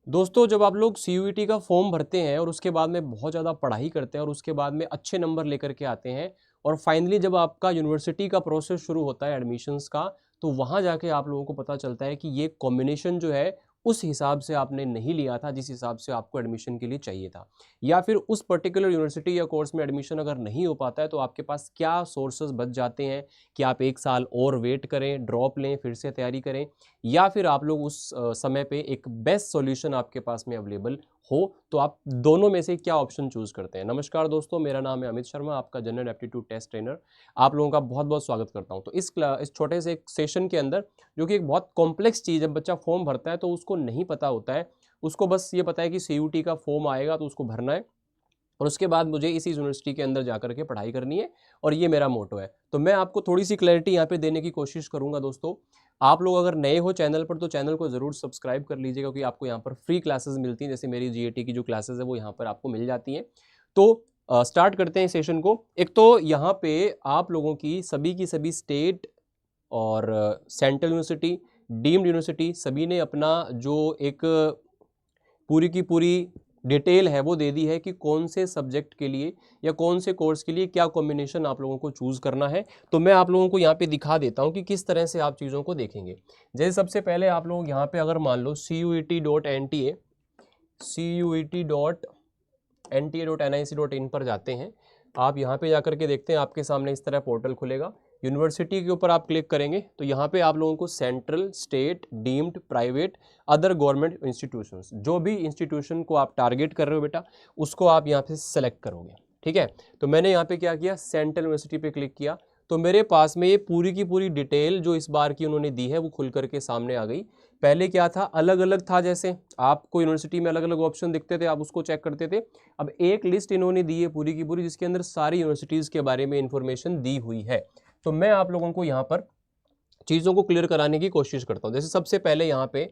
दोस्तों, जब आप लोग सीयूईटी का फॉर्म भरते हैं और उसके बाद में बहुत ज़्यादा पढ़ाई करते हैं और उसके बाद में अच्छे नंबर लेकर के आते हैं और फाइनली जब आपका यूनिवर्सिटी का प्रोसेस शुरू होता है एडमिशन्स का, तो वहाँ जाके आप लोगों को पता चलता है कि ये कॉम्बिनेशन जो है उस हिसाब से आपने नहीं लिया था जिस हिसाब से आपको एडमिशन के लिए चाहिए था, या फिर उस पर्टिकुलर यूनिवर्सिटी या कोर्स में एडमिशन अगर नहीं हो पाता है तो आपके पास क्या सोर्सेज बच जाते हैं कि आप एक साल और वेट करें, ड्रॉप लें, फिर से तैयारी करें, या फिर आप लोग उस समय पे एक बेस्ट सॉल्यूशन आपके पास में अवेलेबल हो, तो आप दोनों में से क्या ऑप्शन चूज करते हैं। नमस्कार दोस्तों, मेरा नाम है अमित शर्मा, आपका जनरल एप्टीट्यूड टेस्ट ट्रेनर। आप लोगों का बहुत बहुत स्वागत करता हूं। तो इस छोटे से एक सेशन के अंदर, जो कि एक बहुत कॉम्प्लेक्स चीज़ है, बच्चा फॉर्म भरता है तो उसको नहीं पता होता है, उसको बस ये पता है कि सीयूटी का फॉर्म आएगा तो उसको भरना है और उसके बाद मुझे इसी यूनिवर्सिटी के अंदर जाकर के पढ़ाई करनी है और ये मेरा मोटो है। तो मैं आपको थोड़ी सी क्लैरिटी यहाँ पे देने की कोशिश करूंगा। दोस्तों, आप लोग अगर नए हो चैनल पर तो चैनल को ज़रूर सब्सक्राइब कर लीजिएगा, क्योंकि आपको यहाँ पर फ्री क्लासेस मिलती हैं। जैसे मेरी जीएटी की जो क्लासेस है वो यहाँ पर आपको मिल जाती हैं। तो स्टार्ट करते हैं सेशन को। एक तो यहाँ पे आप लोगों की सभी स्टेट और सेंट्रल यूनिवर्सिटी, डीम्ड यूनिवर्सिटी, सभी ने अपना जो एक पूरी की पूरी डिटेल है वो दे दी है कि कौन से सब्जेक्ट के लिए या कौन से कोर्स के लिए क्या कॉम्बिनेशन आप लोगों को चूज़ करना है। तो मैं आप लोगों को यहाँ पे दिखा देता हूँ कि किस तरह से आप चीज़ों को देखेंगे। जैसे सबसे पहले आप लोग यहाँ पे अगर मान लो cuet.nta.nic.in पर जाते हैं, आप यहाँ पे जाकर के देखते हैं, आपके सामने इस तरह पोर्टल खुलेगा। यूनिवर्सिटी के ऊपर आप क्लिक करेंगे तो यहाँ पे आप लोगों को central, state, deemed, private, other government institutions, जो भी इंस्टीट्यूशन को आप टारगेट कर रहे हो बेटा, उसको आप यहाँ पे सेलेक्ट करोगे। ठीक है, तो मैंने यहाँ पे क्या किया, सेंट्रल यूनिवर्सिटी पे क्लिक किया, तो मेरे पास में ये पूरी की पूरी डिटेल जो इस बार की उन्होंने दी है वो खुल करके सामने आ गई। पहले क्या था, अलग अलग था, जैसे आपको यूनिवर्सिटी में अलग अलग ऑप्शन दिखते थे, आप उसको चेक करते थे। अब एक लिस्ट इन्होंने दी है पूरी की पूरी, जिसके अंदर सारी यूनिवर्सिटीज़ के बारे में इंफॉर्मेशन दी हुई है। तो मैं आप लोगों को यहाँ पर चीज़ों को क्लियर कराने की कोशिश करता हूँ। जैसे सबसे पहले यहाँ पे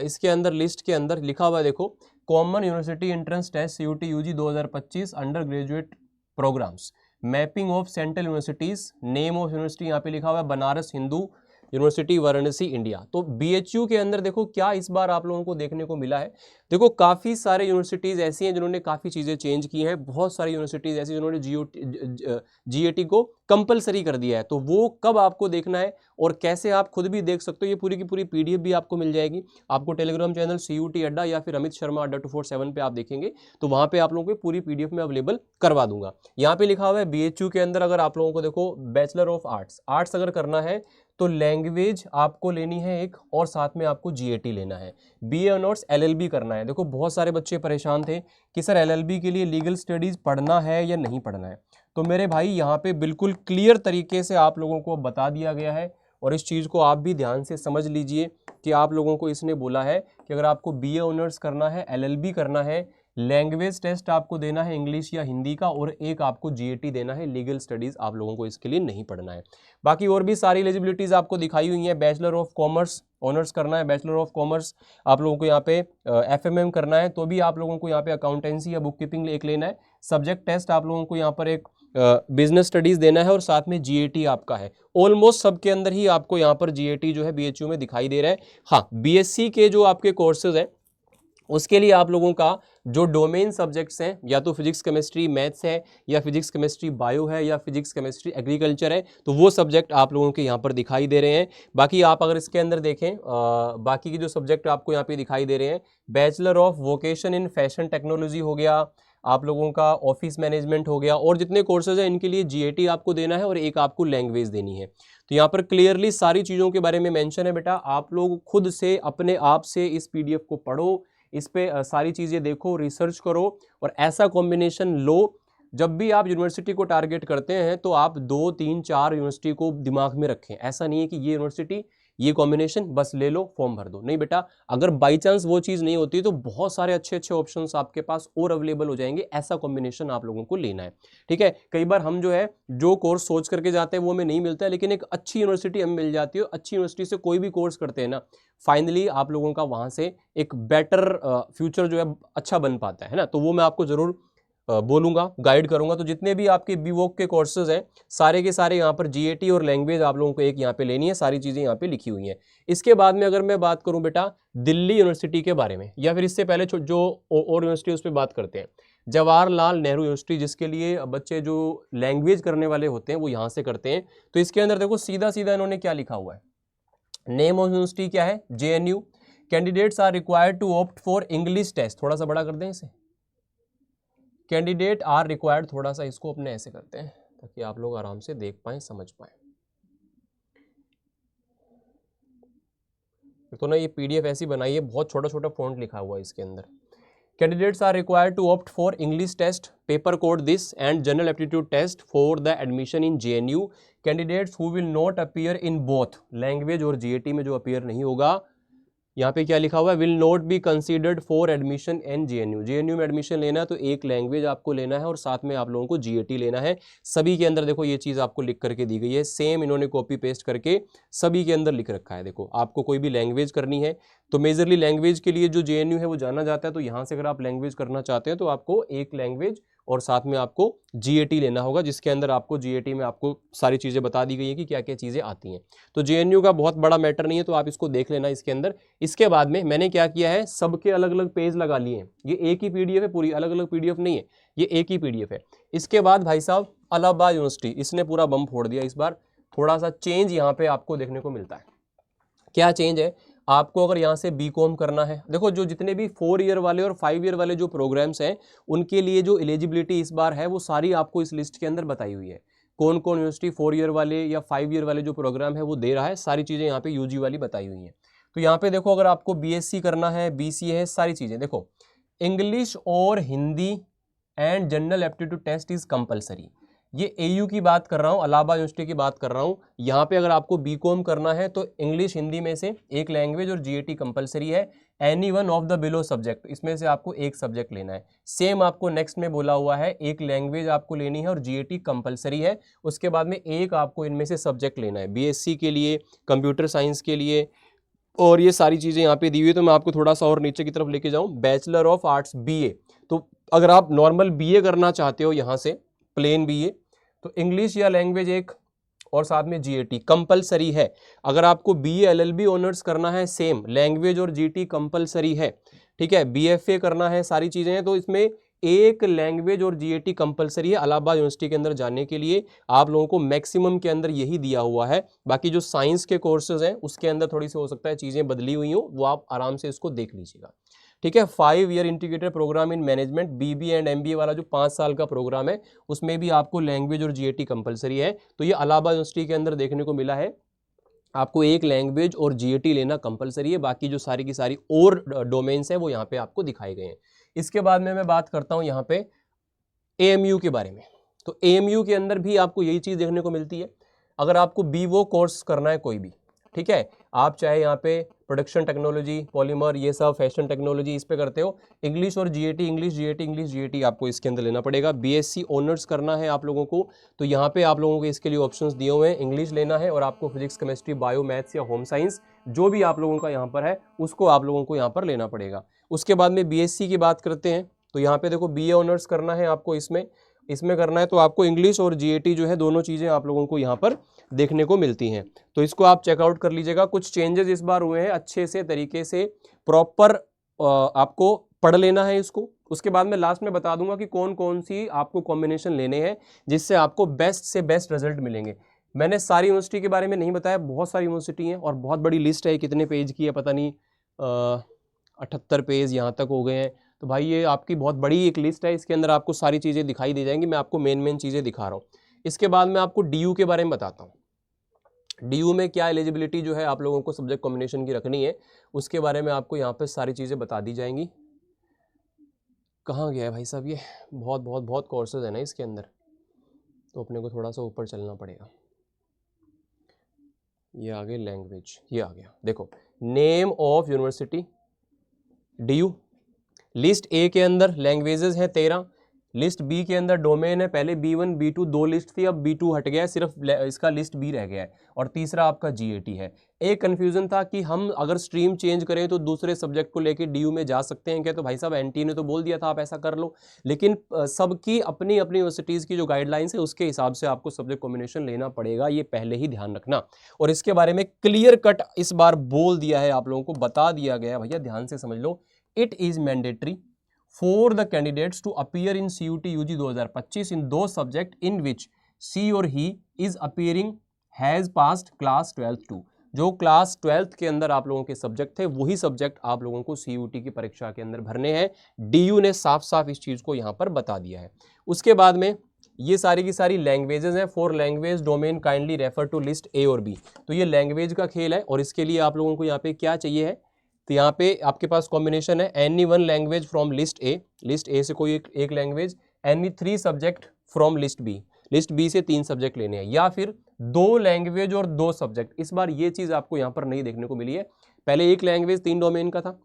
इसके अंदर लिस्ट के अंदर लिखा हुआ है, देखो, common university entrance test CUET UG 2025 undergraduate programmes, mapping of central universities, name of university यहाँ पे लिखा हुआ है बनारस हिंदू यूनिवर्सिटी वाराणसी इंडिया। तो बीएचयू के अंदर देखो क्या इस बार आप लोगों को देखने को मिला है। देखो काफ़ी सारे यूनिवर्सिटीज़ ऐसी हैं जिन्होंने काफ़ी चीज़ें चेंज की हैं, बहुत सारी यूनिवर्सिटीज़ ऐसी जिन्होंने जीएटी को कंपलसरी कर दिया है। तो वो कब आपको देखना है और कैसे आप खुद भी देख सकते हो, ये पूरी की पूरी पीडीएफ भी आपको मिल जाएगी। आपको टेलीग्राम चैनल सीयूटी अड्डा या फिर अमित शर्मा अड्डा 247 पे आप देखेंगे तो वहाँ पे आप लोगों को पूरी पीडीएफ में अवेलेबल करवा दूंगा। यहाँ पे लिखा हुआ है बीएचयू के अंदर, अगर आप लोगों को देखो बैचलर ऑफ आर्ट्स, आर्ट्स अगर करना है तो लैंग्वेज आपको लेनी है एक, और साथ में आपको जीएटी लेना है। बीए ऑनर्स एलएलबी करना है। देखो बहुत सारे बच्चे परेशान थे कि सर एलएलबी के लिए लीगल स्टडीज पढ़ना है या नहीं पढ़ना है। तो मेरे भाई यहाँ पे बिल्कुल क्लियर तरीके से आप लोगों को बता दिया गया है, और इस चीज़ को आप भी ध्यान से समझ लीजिए कि आप लोगों को इसने बोला है कि अगर आपको बीए ऑनर्स करना है, एलएलबी करना है, लैंग्वेज टेस्ट आपको देना है इंग्लिश या हिंदी का, और एक आपको जीएटी देना है, लीगल स्टडीज़ आप लोगों को इसके लिए नहीं पढ़ना है। बाकी और भी सारी एलिजिबिलिटीज़ आपको दिखाई हुई हैं। बैचलर ऑफ कॉमर्स ऑनर्स करना है, बैचलर ऑफ कॉमर्स आप लोगों को यहाँ पे एफएमएम करना है तो भी आप लोगों को यहाँ पे अकाउंटेंसी या बुक कीपिंग एक लेना है। सब्जेक्ट टेस्ट आप लोगों को यहाँ पर एक बिजनेस स्टडीज़ देना है, और साथ में जीएटी आपका है। ऑलमोस्ट सबके अंदर ही आपको यहाँ पर जीएटी जो है बीएचयू में दिखाई दे रहा है। हाँ, बीएससी के जो आपके कोर्सेज हैं उसके लिए आप लोगों का जो डोमेन सब्जेक्ट्स हैं, या तो फिजिक्स केमिस्ट्री मैथ्स है, या फिजिक्स केमिस्ट्री बायो है, या फिजिक्स केमिस्ट्री एग्रीकल्चर है, तो वो सब्जेक्ट आप लोगों के यहाँ पर दिखाई दे रहे हैं। बाकी आप अगर इसके अंदर देखें, बाकी के जो सब्जेक्ट आपको यहाँ पे दिखाई दे रहे हैं, bachelor of vocation in fashion technology हो गया, आप लोगों का ऑफिस मैनेजमेंट हो गया, और जितने कोर्सेज हैं इनके लिए जीएटी आपको देना है और एक आपको लैंग्वेज देनी है। तो यहाँ पर क्लियरली सारी चीज़ों के बारे में मेंशन है बेटा। आप लोग खुद से अपने आप से इस पीडीएफ को पढ़ो, इस पे सारी चीज़ें देखो, रिसर्च करो, और ऐसा कॉम्बिनेशन लो। जब भी आप यूनिवर्सिटी को टारगेट करते हैं तो आप 2, 3, 4 यूनिवर्सिटी को दिमाग में रखें। ऐसा नहीं है कि ये यूनिवर्सिटी, ये कॉम्बिनेशन बस ले लो, फॉर्म भर दो। नहीं बेटा, अगर बाई चांस वो चीज़ नहीं होती तो बहुत सारे अच्छे अच्छे ऑप्शंस आपके पास और अवेलेबल हो जाएंगे। ऐसा कॉम्बिनेशन आप लोगों को लेना है। ठीक है, कई बार हम जो है जो कोर्स सोच करके जाते हैं वो हमें नहीं मिलता है, लेकिन एक अच्छी यूनिवर्सिटी हमें मिल जाती है। अच्छी यूनिवर्सिटी से कोई भी कोर्स करते हैं ना, फाइनली आप लोगों का वहाँ से एक बेटर फ्यूचर जो है अच्छा बन पाता है ना। तो वो मैं आपको ज़रूर बोलूँगा, गाइड करूँगा। तो जितने भी आपके बीवोक के कोर्सेज हैं सारे के सारे यहाँ पर जीएटी और लैंग्वेज आप लोगों को एक यहाँ पे लेनी है, सारी चीज़ें यहाँ पे लिखी हुई हैं। इसके बाद में अगर मैं बात करूँ बेटा दिल्ली यूनिवर्सिटी के बारे में, या फिर इससे पहले जो और यूनिवर्सिटी उस पर बात करते हैं, जवाहरलाल नेहरू यूनिवर्सिटी, जिसके लिए बच्चे जो लैंग्वेज करने वाले होते हैं वो यहाँ से करते हैं। तो इसके अंदर देखो सीधा सीधा इन्होंने क्या लिखा हुआ है, नेम ऑफ यूनिवर्सिटी क्या है, JNU। Candidates are required to opt for English test, थोड़ा सा बड़ा कर दें इसे, कैंडिडेट आर रिक्वायर्ड, थोड़ा सा इसको अपने ऐसे करते हैं ताकि आप लोग आराम से देख पाएं, समझ पाएं। तो ना ये PDF ऐसी बनाई है, बहुत छोटा छोटा फॉन्ट लिखा हुआ है इसके अंदर। Candidates are required to opt for English test, paper code this and general aptitude test for the admission in JNU। Candidates who will not appear in both language और GAT में जो अपीयर नहीं होगा, यहाँ पे क्या लिखा हुआ है, will not be considered for admission in JNU। JNU में एडमिशन लेना है तो एक लैंग्वेज आपको लेना है और साथ में आप लोगों को GAT लेना है। सभी के अंदर देखो ये चीज़ आपको लिख करके दी गई है, सेम इन्होंने कॉपी पेस्ट करके सभी के अंदर लिख रखा है। देखो आपको कोई भी लैंग्वेज करनी है तो मेजरली लैंग्वेज के लिए जो JNU है वो जाना जाता है, तो यहाँ से अगर आप लैंग्वेज करना चाहते हैं तो आपको एक लैंग्वेज और साथ में आपको GAT लेना होगा, जिसके अंदर आपको GAT में आपको सारी चीज़ें बता दी गई है कि क्या क्या चीज़ें आती हैं। तो JNU का बहुत बड़ा मैटर नहीं है, तो आप इसको देख लेना इसके अंदर। इसके बाद में मैंने क्या किया है, सबके अलग अलग पेज लगा लिए हैं, ये एक ही PDF है, पूरी अलग अलग PDF नहीं है, ये एक ही PDF है। इसके बाद भाई साहब इलाहाबाद यूनिवर्सिटी, इसने पूरा बम फोड़ दिया इस बार, थोड़ा सा चेंज यहाँ पे आपको देखने को मिलता है। क्या चेंज है, आपको अगर यहाँ से BCom करना है, देखो जो जितने भी 4 ईयर वाले और 5 ईयर वाले जो प्रोग्राम्स हैं उनके लिए जो एलिजिबिलिटी इस बार है वो सारी आपको इस लिस्ट के अंदर बताई हुई है। कौन कौन यूनिवर्सिटी 4 ईयर वाले या 5 ईयर वाले जो प्रोग्राम है वो दे रहा है, सारी चीज़ें यहाँ पे UG वाली बताई हुई हैं। तो यहाँ पे देखो अगर आपको BSc करना है, BCA है, सारी चीज़ें देखो, इंग्लिश और Hindi and general aptitude test is compulsory. ये AU की बात कर रहा हूँ, इलाहाबाद यूनिवर्सिटी की बात कर रहा हूँ। यहाँ पे अगर आपको BCom करना है तो इंग्लिश हिंदी में से एक लैंग्वेज और GAT कंपलसरी है। Any one of the below subject, इसमें से आपको एक सब्जेक्ट लेना है। सेम आपको नेक्स्ट में बोला हुआ है, एक लैंग्वेज आपको लेनी है और GAT कंपलसरी है। उसके बाद में एक आपको इनमें से सब्जेक्ट लेना है, BSc के लिए, कंप्यूटर साइंस के लिए, और ये सारी चीज़ें यहाँ पे दी हुई है। तो मैं आपको थोड़ा सा और नीचे की तरफ लेके जाऊँ, बैचलर ऑफ आर्ट्स BA, तो अगर आप नॉर्मल BA करना चाहते हो यहाँ से प्लेन BA, तो इंग्लिश या लैंग्वेज एक और साथ में GAT कंपलसरी है। अगर आपको BA LLB ऑनर्स करना है, सेम लैंग्वेज और GAT कंपलसरी है, ठीक है। BFA करना है, सारी चीज़ें हैं, तो इसमें एक लैंग्वेज और GAT कंपलसरी है इलाहाबाद यूनिवर्सिटी के अंदर जाने के लिए। आप लोगों को मैक्सिमम के अंदर यही दिया हुआ है। बाकी जो साइंस के कोर्सेज हैं उसके अंदर थोड़ी सी हो सकता है चीज़ें बदली हुई हो, वो आप आराम से इसको देख लीजिएगा, ठीक है। 5 year integrated programme in management, BB and MBA वाला जो 5 साल का प्रोग्राम है उसमें भी आपको लैंग्वेज और GAT कंपलसरी है। तो ये इलाहाबाद यूनिवर्सिटी के अंदर देखने को मिला है, आपको एक लैंग्वेज और GAT लेना कंपलसरी है। बाकी जो सारी की सारी और डोमेन्स हैं वो यहाँ पे आपको दिखाए गए हैं। इसके बाद में मैं बात करता हूँ यहाँ पे AMU के बारे में। तो AMU के अंदर भी आपको यही चीज़ देखने को मिलती है। अगर आपको BWO कोर्स करना है कोई भी, ठीक है, आप चाहे यहाँ पे प्रोडक्शन टेक्नोलॉजी, पॉलीमर, ये सब फैशन टेक्नोलॉजी इस पे करते हो, इंग्लिश और GAT, English GAT, English GAT आपको इसके अंदर लेना पड़ेगा। BSc ऑनर्स करना है आप लोगों को, तो यहाँ पे आप लोगों को इसके लिए ऑप्शंस दिए हुए हैं, इंग्लिश लेना है और आपको फिजिक्स, केमिस्ट्री, बायो, मैथ्स या होम साइंस जो भी आप लोगों का यहाँ पर है उसको आप लोगों को यहाँ पर लेना पड़ेगा। उसके बाद में BSc की बात करते हैं, तो यहाँ पे देखो BA ऑनर्स करना है आपको, इसमें करना है तो आपको इंग्लिश और GAT जो है दोनों चीज़ें आप लोगों को यहाँ पर देखने को मिलती हैं। तो इसको आप चेकआउट कर लीजिएगा। कुछ चेंजेस इस बार हुए हैं, अच्छे से तरीके से प्रॉपर आपको पढ़ लेना है इसको। उसके बाद मैं लास्ट में बता दूंगा कि कौन कौन सी आपको कॉम्बिनेशन लेने हैं जिससे आपको बेस्ट से बेस्ट रिजल्ट मिलेंगे। मैंने सारी यूनिवर्सिटी के बारे में नहीं बताया, बहुत सारी यूनिवर्सिटी हैं और बहुत बड़ी लिस्ट है, कितने पेज की है पता नहीं, 78 पेज यहाँ तक हो गए हैं। तो भाई ये आपकी बहुत बड़ी एक लिस्ट है, इसके अंदर आपको सारी चीज़ें दिखाई दे जाएंगी। मैं आपको मेन चीज़ें दिखा रहा हूँ। इसके बाद मैं आपको DU के बारे में बताता हूँ। DU में क्या एलिजिबिलिटी जो है आप लोगों को सब्जेक्ट कॉम्बिनेशन की रखनी है, उसके बारे में आपको यहाँ पर सारी चीज़ें बता दी जाएंगी। कहाँ गया है भाई साहब, ये बहुत बहुत बहुत कोर्सेज है ना इसके अंदर, तो अपने को थोड़ा सा ऊपर चलना पड़ेगा। ये आ गए लैंग्वेज, ये आ गया, देखो name of university DU। List A के अंदर लैंग्वेजेस हैं 13, लिस्ट बी के अंदर डोमेन है, पहले B1 B2 दो लिस्ट थी, अब B2 हट गया है, सिर्फ इसका लिस्ट बी रह गया है, और तीसरा आपका GAT है। एक कन्फ्यूजन था कि हम अगर स्ट्रीम चेंज करें तो दूसरे सब्जेक्ट को लेके DU में जा सकते हैं क्या, तो भाई साहब NT ने तो बोल दिया था आप ऐसा कर लो, लेकिन सबकी अपनी अपनी यूनिवर्सिटीज़ की जो गाइडलाइंस है उसके हिसाब से आपको सब्जेक्ट कॉम्बिनेशन लेना पड़ेगा, ये पहले ही ध्यान रखना। और इसके बारे में क्लियर कट इस बार बोल दिया है, आप लोगों को बता दिया गया, भैया ध्यान से समझ लो, it is mandatory for the candidates to appear in CUT UG 2025 in those subject in which she or he is appearing has passed class 12th to। जो क्लास 12th के अंदर आप लोगों के सब्जेक्ट थे वही सब्जेक्ट आप लोगों को CUT की परीक्षा के अंदर भरने हैं। DU ने साफ साफ इस चीज़ को यहाँ पर बता दिया है। उसके बाद में ये सारी की सारी लैंग्वेजेस हैं। For language domain kindly refer to list A और B। तो ये लैंग्वेज का खेल है और इसके लिए आप लोगों को यहाँ पे क्या चाहिए है, तो यहाँ पे आपके पास कॉम्बिनेशन है any one language from list A, list A से कोई एक language, any 3 subject from list B, list B से 3 सब्जेक्ट लेने हैं, या फिर 2 लैंग्वेज और 2 सब्जेक्ट। इस बार ये चीज़ आपको यहाँ पर नहीं देखने को मिली है, पहले 1 लैंग्वेज 3 डोमेन का था,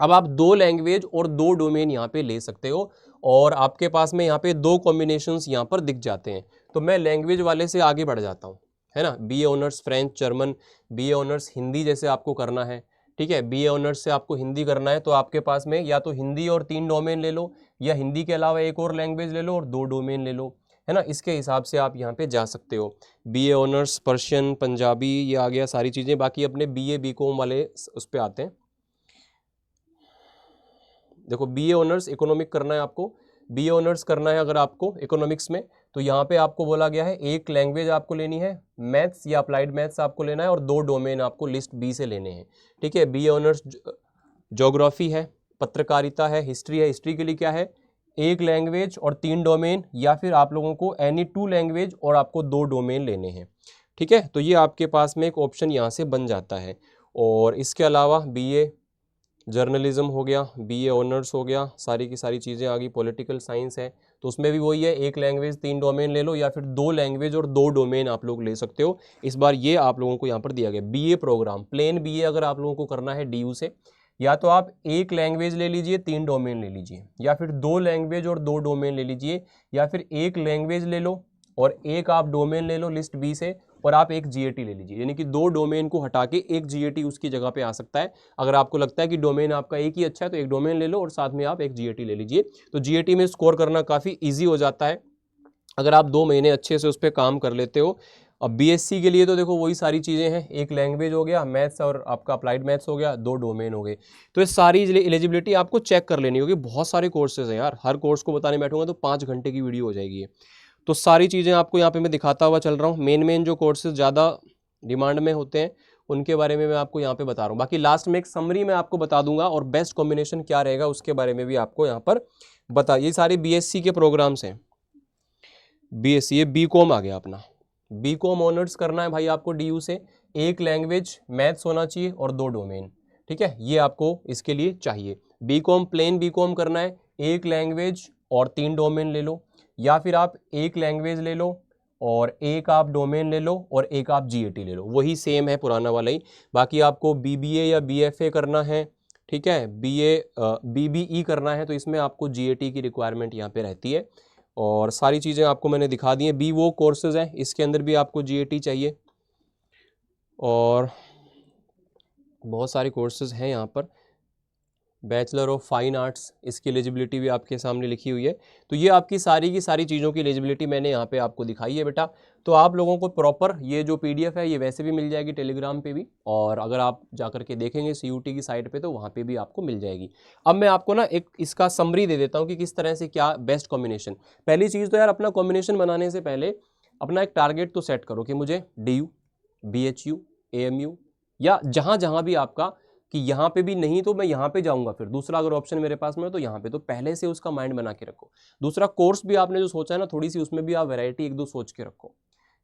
अब आप 2 लैंग्वेज और 2 डोमेन यहाँ पे ले सकते हो, और आपके पास में यहाँ पे 2 कॉम्बिनेशंस यहाँ पर दिख जाते हैं। तो मैं लैंग्वेज वाले से आगे बढ़ जाता हूँ, है ना। BA honours French German, BA honours Hindi जैसे आपको करना है, ठीक है, BA ऑनर्स से आपको हिंदी करना है, तो आपके पास में या तो हिंदी और 3 डोमेन ले लो, या हिंदी के अलावा एक और लैंग्वेज ले लो और 2 डोमेन ले लो, है ना। इसके हिसाब से आप यहाँ पे जा सकते हो। BA ऑनर्स पर्शियन पंजाबी ये आ गया सारी चीज़ें। बाकी अपने BA BCom वाले उस पर आते हैं। देखो BA ऑनर्स इकोनॉमिक करना है आपको, BA ऑनर्स करना है अगर आपको इकोनॉमिक्स में, तो यहाँ पे आपको बोला गया है एक लैंग्वेज आपको लेनी है, मैथ्स या अप्लाइड मैथ्स आपको लेना है, और 2 डोमेन आपको लिस्ट बी से लेने हैं, ठीक है। BA ऑनर्स ज्योग्राफी है, पत्रकारिता है, हिस्ट्री है। हिस्ट्री के लिए क्या है, 1 लैंग्वेज और 3 डोमेन, या फिर आप लोगों को एनी 2 लैंग्वेज और आपको 2 डोमेन लेने हैं, ठीक है। तो ये आपके पास में एक ऑप्शन यहाँ से बन जाता है। और इसके अलावा BA जर्नलिज्म हो गया, BA ऑनर्स हो गया, सारी की सारी चीज़ें आ गई। पॉलिटिकल साइंस है तो उसमें भी वही है, 1 लैंग्वेज 3 डोमेन ले लो, या फिर 2 लैंग्वेज और 2 डोमेन आप लोग ले सकते हो। इस बार ये आप लोगों को यहाँ पर दिया गया। BA प्रोग्राम प्लेन BA अगर आप लोगों को करना है DU से, या तो आप 1 लैंग्वेज ले लीजिए 3 डोमेन ले लीजिए, या फिर 2 लैंग्वेज और 2 डोमेन ले लीजिए, या फिर 1 लैंग्वेज ले लो और 1 आप डोमेन ले लो लिस्ट बी से, और आप 1 GAT ले लीजिए, यानी कि 2 डोमेन को हटा के 1 GAT उसकी जगह पे आ सकता है। अगर आपको लगता है कि डोमेन आपका एक ही अच्छा है तो 1 डोमेन ले लो और साथ में आप 1 GAT ले लीजिए। तो GAT में स्कोर करना काफ़ी ईजी हो जाता है अगर आप 2 महीने अच्छे से उस पर काम कर लेते हो। अब BSc के लिए तो देखो वही सारी चीज़ें हैं, 1 लैंग्वेज हो गया, मैथ्स और आपका अप्लाइड मैथ्स हो गया, 2 डोमेन हो गए। तो ये सारी एलिजिबिलिटी आपको चेक कर लेनी होगी। बहुत सारे कोर्सेज हैं यार, हर कोर्स को बताने बैठूंगा तो 5 घंटे की वीडियो हो जाएगी। तो सारी चीज़ें आपको यहाँ पे मैं दिखाता हुआ चल रहा हूँ। मेन जो कोर्सेज ज़्यादा डिमांड में होते हैं उनके बारे में मैं आपको यहाँ पे बता रहा हूँ। बाकी लास्ट में एक समरी मैं आपको बता दूंगा, और बेस्ट कॉम्बिनेशन क्या रहेगा उसके बारे में भी आपको यहाँ पर बता। ये सारे BSc के प्रोग्राम्स हैं। BSc ये BCom आ गया अपना। BCom ऑनर्स करना है भाई आपको DU से, 1 लैंग्वेज मैथ्स होना चाहिए और 2 डोमेन, ठीक है, ये आपको इसके लिए चाहिए। BCom प्लेन BCom करना है, 1 लैंग्वेज और 3 डोमेन ले लो, या फिर आप 1 लैंग्वेज ले लो और 1 आप डोमेन ले लो और 1 आप GAT ले लो, वही सेम है पुराना वाला ही। बाकी आपको BBA या BFA करना है, ठीक है, BBE करना है, तो इसमें आपको GAT की रिक्वायरमेंट यहाँ पे रहती है। और सारी चीज़ें आपको मैंने दिखा दी हैं। वो कोर्सेज हैं, इसके अंदर भी आपको GAT चाहिए, और बहुत सारे कोर्सेज हैं यहाँ पर। बैचलर ऑफ फाइन आर्ट्स, इसकी एलिजिबिलिटी भी आपके सामने लिखी हुई है। तो ये आपकी सारी की सारी चीज़ों की एलिजिबिलिटी मैंने यहाँ पे आपको दिखाई है बेटा। तो आप लोगों को प्रॉपर ये जो PDF है ये वैसे भी मिल जाएगी टेलीग्राम पे भी, और अगर आप जाकर के देखेंगे CUT की साइट पे तो वहाँ पे भी आपको मिल जाएगी। अब मैं आपको ना एक इसका समरी दे देता हूँ कि किस तरह से क्या बेस्ट कॉम्बिनेशन। पहली चीज़ तो यार, अपना कॉम्बिनेशन बनाने से पहले अपना एक टारगेट तो सेट करो कि मुझे DU BHU AMU या जहाँ भी आपका, कि यहाँ पे भी नहीं तो मैं यहाँ पे जाऊँगा, फिर दूसरा अगर ऑप्शन मेरे पास में हो तो यहाँ पे, तो पहले से उसका माइंड बना के रखो। दूसरा, कोर्स भी आपने जो सोचा है ना, थोड़ी सी उसमें भी आप वैरायटी 1-2 सोच के रखो,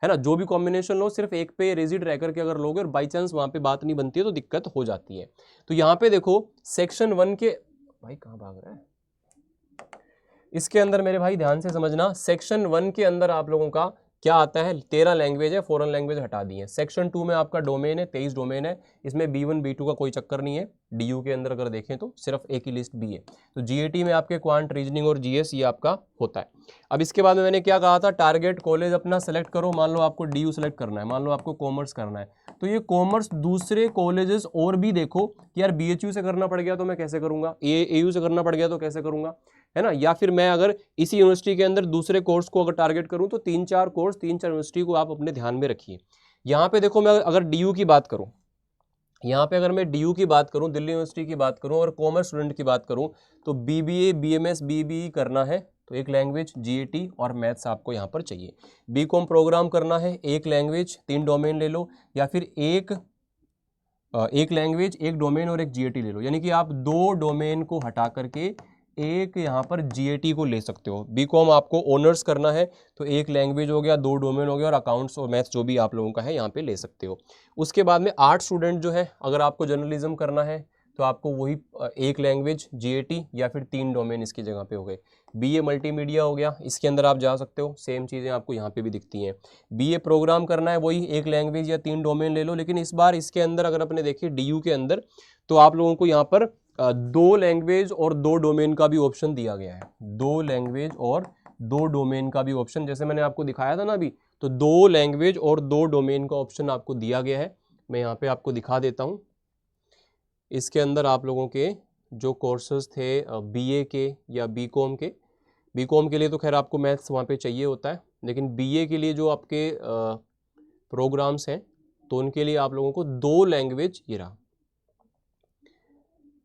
है ना। जो भी कॉम्बिनेशन लो सिर्फ एक पे रिजिड रह करके अगर लोगे और बाई चांस वहाँ पे बात नहीं बनती है तो दिक्कत हो जाती है। तो यहाँ पे देखो सेक्शन 1 के, भाई कहाँ भाग रहा है, इसके अंदर मेरे भाई ध्यान से समझना, सेक्शन 1 के अंदर आप लोगों का क्या आता है, 13 लैंग्वेज है, फॉरेन लैंग्वेज हटा दी है। सेक्शन 2 में आपका डोमेन है, 23 डोमेन है, इसमें B1 B2 का कोई चक्कर नहीं है। DU के अंदर अगर देखें तो सिर्फ एक ही लिस्ट बी है। तो GAT में आपके क्वांट, रीजनिंग और GS ये आपका होता है। अब इसके बाद में मैंने क्या कहा था, टारगेट कॉलेज अपना सेलेक्ट करो। मान लो आपको DU सेलेक्ट करना है, मान लो आपको कॉमर्स करना है, तो ये कॉमर्स दूसरे कॉलेजेस और भी देखो कि यार BHU से करना पड़ गया तो मैं कैसे करूंगा, AU से करना पड़ गया तो कैसे करूंगा, है ना। या फिर मैं अगर इसी यूनिवर्सिटी के अंदर दूसरे कोर्स को अगर टारगेट करूं तो 3-4 कोर्स, 3-4 यूनिवर्सिटी को आप अपने ध्यान में रखिए। यहाँ पे देखो, मैं अगर DU की बात करूं, यहाँ पे अगर मैं DU की बात करूं, दिल्ली यूनिवर्सिटी की बात करूं और कॉमर्स स्टूडेंट की बात करूं, तो BBA, BMS, BBE करना है तो एक लैंग्वेज GAT और मैथ्स आपको यहाँ पर चाहिए। BCom प्रोग्राम करना है, एक लैंग्वेज, 3 डोमेन ले लो, या फिर एक लैंग्वेज, एक डोमेन और एक GAT ले लो। यानी कि आप 2 डोमेन को हटा करके एक यहाँ पर GAT को ले सकते हो। BCom आपको ऑनर्स करना है तो एक लैंग्वेज हो गया, 2 डोमेन हो गया, और अकाउंट्स और मैथ्स जो भी आप लोगों का है यहाँ पे ले सकते हो। उसके बाद में आर्ट स्टूडेंट जो है, अगर आपको जर्नलिज्म करना है तो आपको वही एक लैंग्वेज GAT या फिर 3 डोमेन इसकी जगह पे हो गए। BA मल्टीमीडिया हो गया, इसके अंदर आप जा सकते हो, सेम चीज़ें आपको यहाँ पे भी दिखती हैं। BA प्रोग्राम करना है, वही एक लैंग्वेज या 3 डोमेन ले लो। लेकिन इस बार इसके अंदर अगर अपने देखिए DU के अंदर, तो आप लोगों को यहाँ पर 2 लैंग्वेज और 2 डोमेन का भी ऑप्शन दिया गया है। 2 लैंग्वेज और 2 डोमेन का भी ऑप्शन, जैसे मैंने आपको दिखाया था ना अभी, तो 2 लैंग्वेज और 2 डोमेन का ऑप्शन आपको दिया गया है। मैं यहाँ पे आपको दिखा देता हूँ। इसके अंदर आप लोगों के जो कोर्सेज थे BA के या BCom के, BCom के लिए तो खैर आपको मैथ्स वहाँ पे चाहिए होता है, लेकिन BA के लिए जो आपके प्रोग्राम्स हैं तो उनके लिए आप लोगों को 2 लैंग्वेज, ये रहा,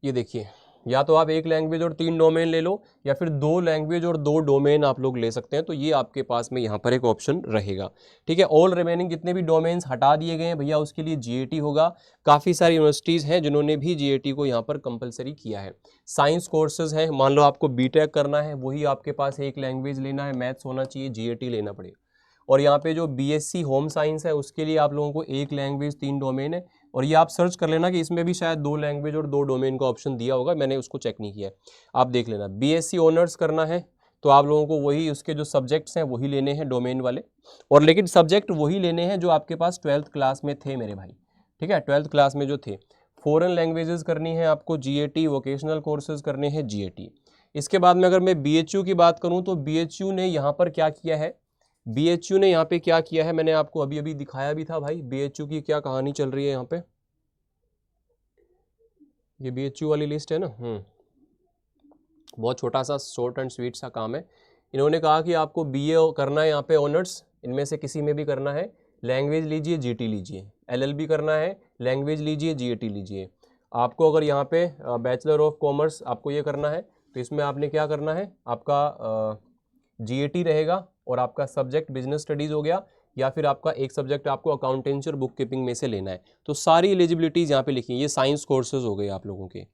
ये देखिए, या तो आप एक लैंग्वेज और 3 डोमेन ले लो, या फिर 2 लैंग्वेज और 2 डोमेन आप लोग ले सकते हैं। तो ये आपके पास में यहाँ पर एक ऑप्शन रहेगा, ठीक है। ऑल रिमेनिंग जितने भी डोमेन्स हटा दिए गए हैं भैया, उसके लिए GAT होगा। काफ़ी सारी यूनिवर्सिटीज़ हैं जिन्होंने भी GAT को यहाँ पर कंपलसरी किया है। साइंस कोर्सेज हैं, मान लो आपको BTech करना है, वही आपके पास एक लैंग्वेज लेना है, मैथ्स होना चाहिए, GAT लेना पड़ेगा। और यहाँ पे जो BSc होम साइंस है उसके लिए आप लोगों को एक लैंग्वेज, 3 डोमेन है। और ये आप सर्च कर लेना कि इसमें भी शायद 2 लैंग्वेज और 2 डोमेन का ऑप्शन दिया होगा, मैंने उसको चेक नहीं किया है, आप देख लेना। BSc ऑनर्स करना है तो आप लोगों को वही उसके जो सब्जेक्ट्स हैं वही लेने हैं डोमेन वाले, और लेकिन सब्जेक्ट वही लेने हैं जो आपके पास 12th क्लास में थे मेरे भाई, ठीक है, 12th क्लास में जो थे। फॉरेन लैंग्वेजेस करनी है आपको GAT, वोकेशनल कोर्सेज करने हैं GAT। इसके बाद में अगर मैं BHU की बात करूँ तो BHU ने यहाँ पर क्या किया है, BHU ने यहाँ पे क्या किया है, मैंने आपको अभी अभी दिखाया भी था भाई, BHU की क्या कहानी चल रही है यहाँ पे। ये BHU वाली लिस्ट है ना, बहुत छोटा सा शॉर्ट एंड स्वीट सा काम है। इन्होंने कहा कि आपको BA करना है यहाँ पे ऑनर्स, इनमें से किसी में भी करना है, लैंग्वेज लीजिए, GT लीजिए। LLB करना है, लैंग्वेज लीजिए, GAT लीजिए। आपको अगर यहाँ पे बैचलर ऑफ कॉमर्स आपको ये करना है तो इसमें आपने क्या करना है, आपका GAT रहेगा और आपका सब्जेक्ट बिजनेस स्टडीज़ हो गया, या फिर आपका एक सब्जेक्ट आपको अकाउंटेंसी और बुक कीपिंग में से लेना है। तो सारी एलिजिबिलिटीज़ यहाँ पे लिखी हैं। ये साइंस कोर्सेज हो गए आप लोगों के,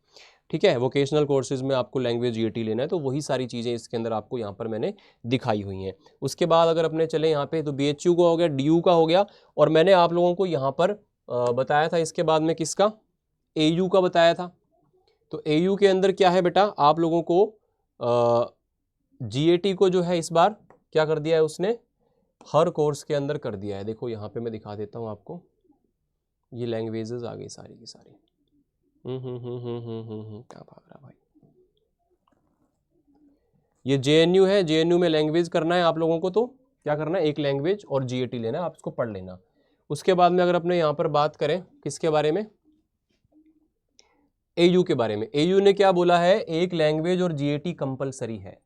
ठीक है। वोकेशनल कोर्सेज में आपको लैंग्वेज GAT लेना है, तो वही सारी चीज़ें इसके अंदर आपको यहाँ पर मैंने दिखाई हुई हैं। उसके बाद अगर अपने चले यहाँ पे, तो BHU का हो गया, DU का हो गया, और मैंने आप लोगों को यहाँ पर बताया था इसके बाद में किसका, AU का बताया था। तो AU के अंदर क्या है बेटा, आप लोगों को GAT को जो है इस बार क्या कर दिया है उसने, हर कोर्स के अंदर कर दिया है। देखो यहाँ पे मैं दिखा देता हूँ आपको, ये लैंग्वेजेस आ गई सारी की सारी। क्या भाग रहा भाई, ये JNU है, JNU में लैंग्वेज करना है आप लोगों को, तो क्या करना है, एक लैंग्वेज और GAT लेना है, आप इसको पढ़ लेना। उसके बाद में अगर अपने यहाँ पर बात करें किसके बारे में, AU के बारे में, AU ने क्या बोला है, एक लैंग्वेज और GAT कंपलसरी है।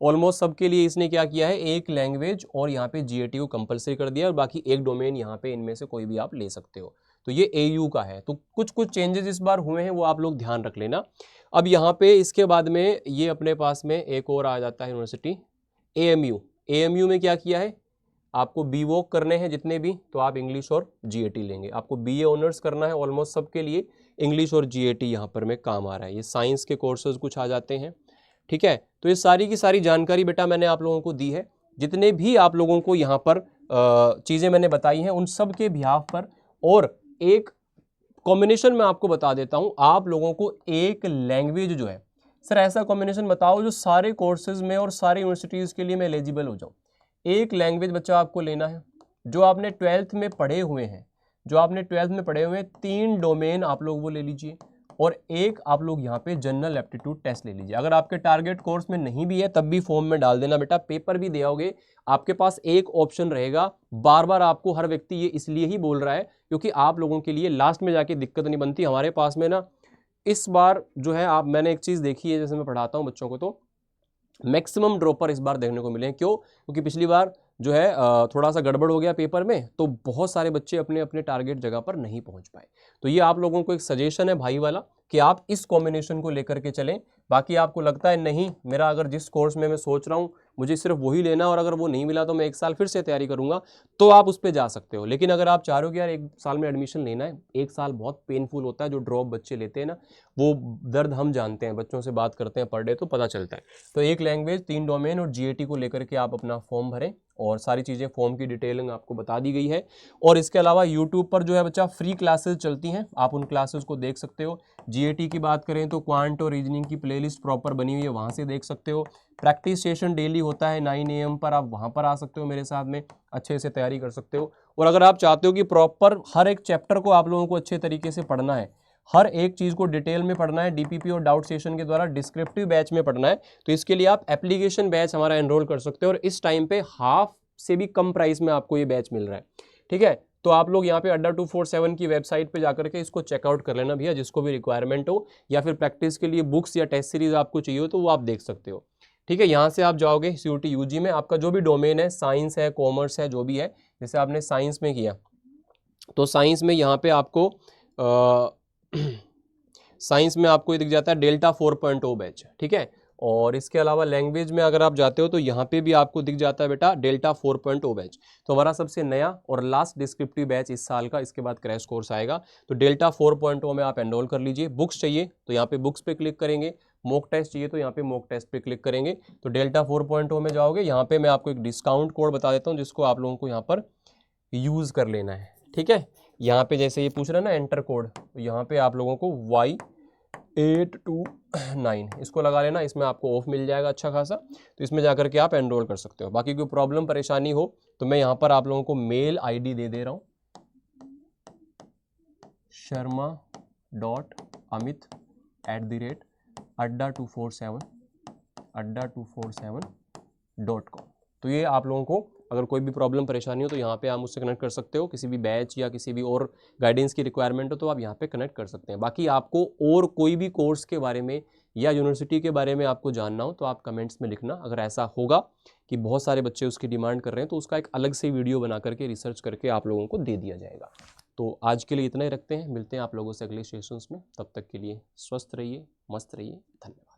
ऑलमोस्ट सबके लिए इसने क्या किया है, एक लैंग्वेज और यहाँ पे GAT को कंपलसरी कर दिया, और बाकी एक डोमेन यहाँ पे इनमें से कोई भी आप ले सकते हो। तो ये AU का है। तो कुछ कुछ चेंजेस इस बार हुए हैं, वो आप लोग ध्यान रख लेना। अब यहाँ पे इसके बाद में ये अपने पास में एक और आ जाता है यूनिवर्सिटी AMU। AMU में क्या किया है, आपको BVoc करने हैं जितने भी, तो आप इंग्लिश और GAT लेंगे। आपको BA ऑनर्स करना है, ऑलमोस्ट सबके लिए इंग्लिश और GAT यहाँ पर में काम आ रहा है। ये साइंस के कोर्सेज कुछ आ जाते हैं, ठीक है। तो ये सारी की सारी जानकारी बेटा मैंने आप लोगों को दी है। जितने भी आप लोगों को यहाँ पर चीज़ें मैंने बताई हैं उन सब के बिहाफ पर, और एक कॉम्बिनेशन मैं आपको बता देता हूँ, आप लोगों को एक लैंग्वेज जो है, सर ऐसा कॉम्बिनेशन बताओ जो सारे कोर्सेज में और सारी यूनिवर्सिटीज़ के लिए मैं एलिजिबल हो जाऊँ। एक लैंग्वेज बच्चा आपको लेना है जो आपने 12th में पढ़े हुए हैं, 3 डोमेन आप लोग वो ले लीजिए और एक आप लोग यहाँ पे जनरल एप्टीट्यूड टेस्ट ले लीजिए। अगर आपके टारगेट कोर्स में नहीं भी है तब भी फॉर्म में डाल देना बेटा, पेपर भी दे आओगे, आपके पास एक ऑप्शन रहेगा। बार बार आपको हर व्यक्ति ये इसलिए ही बोल रहा है क्योंकि आप लोगों के लिए लास्ट में जाके दिक्कत नहीं बनती। हमारे पास में ना इस बार जो है मैंने एक चीज़ देखी है, जैसे मैं पढ़ाता हूँ बच्चों को तो मैक्सिमम ड्रॉपर इस बार देखने को मिले हैं। क्यों? क्योंकि पिछली बार जो है थोड़ा सा गड़बड़ हो गया पेपर में, तो बहुत सारे बच्चे अपने अपने टारगेट जगह पर नहीं पहुंच पाए। तो ये आप लोगों को एक सजेशन है भाई वाला कि आप इस कॉम्बिनेशन को लेकर के चलें। बाकी आपको लगता है नहीं मेरा अगर जिस कोर्स में मैं सोच रहा हूँ मुझे सिर्फ वही लेना और अगर वो नहीं मिला तो मैं 1 साल फिर से तैयारी करूंगा, तो आप उस पर जा सकते हो। लेकिन अगर आप चाह रहे हो कि यार 1 साल में एडमिशन लेना है, 1 साल बहुत पेनफुल होता है, जो ड्रॉप बच्चे लेते हैं ना वो दर्द हम जानते हैं, बच्चों से बात करते हैं पर डे तो पता चलता है। तो एक लैंग्वेज, 3 डोमेन और जीएटी को लेकर के आप अपना फॉर्म भरें और सारी चीज़ें फॉर्म की डिटेलिंग आपको बता दी गई है। और इसके अलावा यूट्यूब पर जो है बच्चा फ्री क्लासेस चलती हैं, आप उन क्लासेस को देख सकते हो। जीएटी की बात करें तो क्वांट और रीजनिंग की प्लेलिस्ट प्रॉपर बनी हुई है, वहाँ से देख सकते हो। प्रैक्टिस सेशन डेली होता है 9 AM पर, आप वहाँ पर आ सकते हो, मेरे साथ में अच्छे से तैयारी कर सकते हो। और अगर आप चाहते हो कि प्रॉपर हर एक चैप्टर को आप लोगों को अच्छे तरीके से पढ़ना है, हर एक चीज़ को डिटेल में पढ़ना है, डीपीपी और डाउट सेशन के द्वारा डिस्क्रिप्टिव बैच में पढ़ना है, तो इसके लिए आप एप्लीकेशन बैच हमारा एनरोल कर सकते हो। और इस टाइम पे हाफ से भी कम प्राइस में आपको ये बैच मिल रहा है, ठीक है। तो आप लोग यहाँ पे अड्डा 247 की वेबसाइट पे जाकर के इसको चेकआउट कर लेना भैया, जिसको भी रिक्वायरमेंट हो या फिर प्रैक्टिस के लिए बुक्स या टेस्ट सीरीज आपको चाहिए हो तो वो आप देख सकते हो, ठीक है। यहाँ से आप जाओगे सीयूटी यूजी में, आपका जो भी डोमेन है, साइंस है, कॉमर्स है, जो भी है, जैसे आपने साइंस में किया तो साइंस में यहाँ पे आपको साइंस में आपको ये दिख जाता है डेल्टा 4.0 बैच, ठीक है। और इसके अलावा लैंग्वेज में अगर आप जाते हो तो यहाँ पे भी आपको दिख जाता है बेटा डेल्टा 4.0 बैच। तो हमारा सबसे नया और लास्ट डिस्क्रिप्टिव बैच इस साल का, इसके बाद क्रैश कोर्स आएगा। तो डेल्टा 4.0 में आप एनरोल कर लीजिए। बुक्स चाहिए तो यहाँ पे बुक्स पे क्लिक करेंगे, मॉक टेस्ट चाहिए तो यहाँ पे मॉक टेस्ट पे क्लिक करेंगे। तो डेल्टा 4.0 में जाओगे, यहाँ पे मैं आपको एक डिस्काउंट कोड बता देता हूँ जिसको आप लोगों को यहाँ पर यूज़ कर लेना है, ठीक है। यहाँ पे जैसे ये पूछ रहा है ना एंटर कोड, तो यहाँ पे आप लोगों को Y829 इसको लगा लेना, इसमें आपको ऑफ मिल जाएगा अच्छा खासा। तो इसमें जाकर के आप एनरोल कर सकते हो। बाकी कोई प्रॉब्लम परेशानी हो तो मैं यहाँ पर आप लोगों को मेल आईडी दे दे रहा हूँ, sharma.amit@247.com। तो ये आप लोगों को अगर कोई भी प्रॉब्लम परेशानी हो तो यहाँ पे आप मुझसे कनेक्ट कर सकते हो। किसी भी बैच या किसी भी और गाइडेंस की रिक्वायरमेंट हो तो आप यहाँ पे कनेक्ट कर सकते हैं। बाकी आपको और कोई भी कोर्स के बारे में या यूनिवर्सिटी के बारे में आपको जानना हो तो आप कमेंट्स में लिखना। अगर ऐसा होगा कि बहुत सारे बच्चे उसकी डिमांड कर रहे हैं तो उसका एक अलग से वीडियो बना करके रिसर्च करके आप लोगों को दे दिया जाएगा। तो आज के लिए इतना ही रखते हैं, मिलते हैं आप लोगों से अगले सेशंस में। तब तक के लिए स्वस्थ रहिए, मस्त रहिए, धन्यवाद।